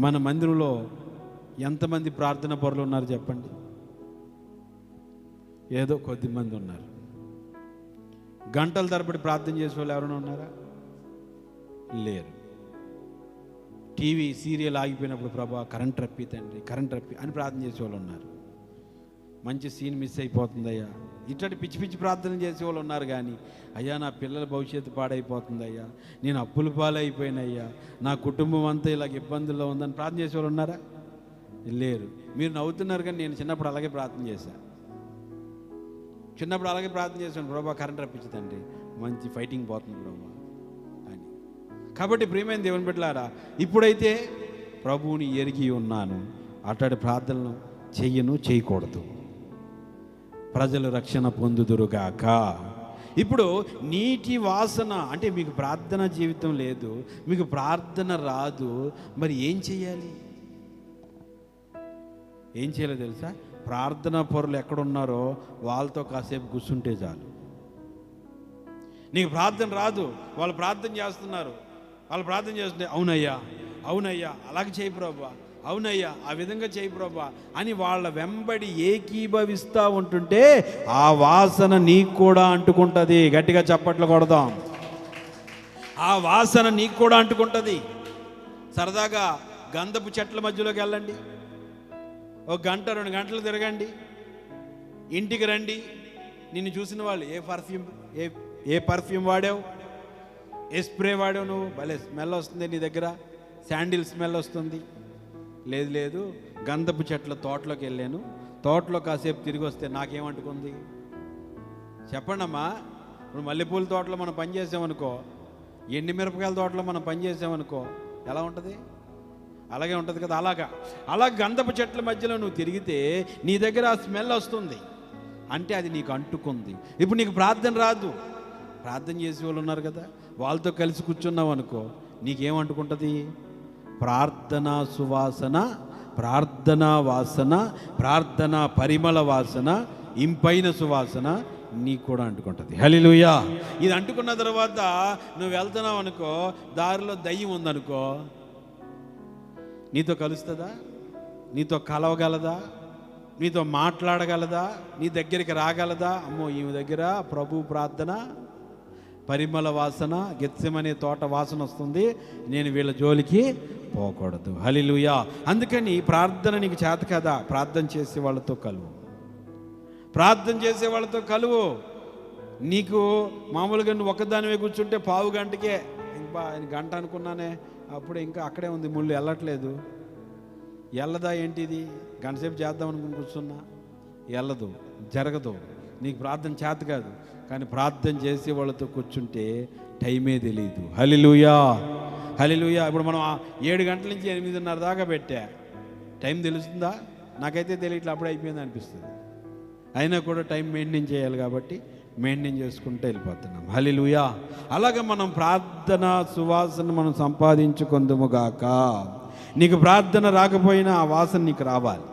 మన మందిరంలో ఎంతమంది ప్రార్థన పరులు ఉన్నారు చెప్పండి? ఏదో కొద్ది మంది ఉన్నారు. గంటల తరబడి ప్రార్థన చేసే వాళ్ళు ఎవరైనా ఉన్నారా? లేరు. టీవీ సీరియల్ ఆగిపోయినప్పుడు ప్రభా కరెంట్ రప్పి తండ్రి, కరెంట్ రప్పి అని ప్రార్థన చేసేవాళ్ళు ఉన్నారు. మంచి సీన్ మిస్ అయిపోతుందయ్యా, ఇట్లాంటి పిచ్చి పిచ్చి ప్రార్థన చేసేవాళ్ళు ఉన్నారు. కానీ అయ్యా నా పిల్లల భవిష్యత్తు పాడైపోతుందయ్యా, నేను అప్పుల పాలైపోయినయ్యా, నా కుటుంబం అంతా ఇలాగ ఇబ్బందుల్లో ఉందని ప్రార్థన చేసేవాళ్ళు ఉన్నారా? లేరు. మీరు నవ్వుతున్నారు, కానీ నేను చిన్నప్పుడు అలాగే ప్రార్థన చేశాను. చిన్నప్పుడు అలాగే ప్రార్థన చేశాను, ప్రభా కరెంట్ రప్పించదండి, మంచి ఫైటింగ్ పోతుంది ప్రభా అని. కాబట్టి ప్రియమైన దేవుని బిడ్డలారా, ఇప్పుడైతే ప్రభువుని ఎరిగి ఉన్నాను, అట్లాంటి ప్రార్థనలు చేయకూడదు. ప్రజలు రక్షణ పొందుదురుగాక. ఇప్పుడు నీటి వాసన అంటే మీకు ప్రార్థన జీవితం లేదు, మీకు ప్రార్థన రాదు, మరి ఏం చేయాలి? ఏం చేయాలో తెలుసా? ప్రార్థనా పరులు ఎక్కడున్నారో వాళ్ళతో కాసేపు కూర్చుంటే చాలు. నీకు ప్రార్థన రాదు, వాళ్ళు ప్రార్థన చేస్తున్నారు, వాళ్ళు ప్రార్థన చేస్తుంటే అవునయ్యా అవునయ్యా అలాగే చేయి ప్రభా, అవునయ్యా ఆ విధంగా చేయి ప్రభా అని వాళ్ళ వెంబడి ఏకీభవిస్తూ ఉంటుంటే ఆ వాసన నీకు కూడా అంటుకుంటుంది. గట్టిగా చప్పట్లు కొడదాం. ఆ వాసన నీకు కూడా అంటుకుంటుంది. సరదాగా గంధపు చెట్ల మధ్యలోకి వెళ్ళండి, ఒక గంట 2 గంటలు తిరగండి, ఇంటికి రండి. నిన్ను చూసిన వాళ్ళు ఏ పర్ఫ్యూమ్ వాడావు, ఏ స్ప్రే వాడావు, నువ్వు భలే స్మెల్ వస్తుంది నీ దగ్గర, శాండిల్ స్మెల్ వస్తుంది. లేదు గంధపు చెట్ల తోటలోకి వెళ్ళాను, తోటలో కాసేపు తిరిగి వస్తే నాకేమంటుకుంది చెప్పండి అమ్మా. ఇప్పుడు మల్లెపూల తోటలో మనం పని చేసామనుకో, ఎండిమిరపకాయల తోటలో మనం పని చేసామనుకో ఎలా ఉంటుంది? అలాగే ఉంటుంది కదా. అలా గంధపు చెట్ల మధ్యలో నువ్వు తిరిగితే నీ దగ్గర ఆ స్మెల్ వస్తుంది, అంటే అది నీకు అంటుకుంది. ఇప్పుడు నీకు ప్రార్థన రాదు, ప్రార్థన చేసే వాళ్ళు ఉన్నారు కదా, వాళ్ళతో కలిసి కూర్చున్నావు అనుకో, నీకేమంటుకుంటుంది? ప్రార్థనా సువాసన, ప్రార్థనా వాసన, ప్రార్థనా పరిమళ వాసన, ఇంపైన సువాసన నీకు కూడా అంటుకుంటుంది. హల్లెలూయా. ఇది అంటుకున్న తర్వాత నువ్వు వెళ్తున్నావు అనుకో, దారిలో దయ్యం ఉందనుకో, నీతో కలుస్తుందా? నీతో కలవగలదా? నీతో మాట్లాడగలదా? నీ దగ్గరికి రాగలదా? అమ్మో ఈమె దగ్గర ప్రభు ప్రార్థన పరిమళ వాసన, గెత్సెమనే తోట వాసన వస్తుంది, నేను వీళ్ళ జోలికి పోకూడదు. హల్లెలూయా. అందుకని ప్రార్థన నీకు చేత కదా, ప్రార్థన చేసే వాళ్ళతో కలువు, ప్రార్థన చేసే వాళ్ళతో కలువు. నీకు మామూలుగా నువ్వు ఒక్కదానివే కూర్చుంటే పావు గంటకే, ఇంకా గంట అనుకున్నానే, అప్పుడు ఇంకా అక్కడే ఉంది ముళ్ళు, వెళ్ళట్లేదు. వెళ్ళదా ఏంటిది? గంటసేపు చేద్దామనుకుని కూర్చున్నా, వెళ్ళదు, జరగదు. నీకు ప్రార్థన చేత కాదు. కానీ ప్రార్థన చేసే వాళ్ళతో కూర్చుంటే టైమే తెలియదు. హల్లెలూయా హల్లెలూయా. ఇప్పుడు మనం 7 గంటల నుంచి 8:30 దాకా పెట్టా, టైం తెలుస్తుందా? నాకైతే తెలియట్లే, అప్పుడే అయిపోయింది అనిపిస్తుంది. అయినా కూడా టైం మెయింటైన్ చేయాలి కాబట్టి మెయింటైన్ చేసుకుంటూ వెళ్ళిపోతున్నాం. హల్లెలూయా. అలాగే మనం ప్రార్థన సువాసన మనం సంపాదించుకుందుముగాక. నీకు ప్రార్థన రాకపోయినా ఆ వాసన నీకు రావాలి.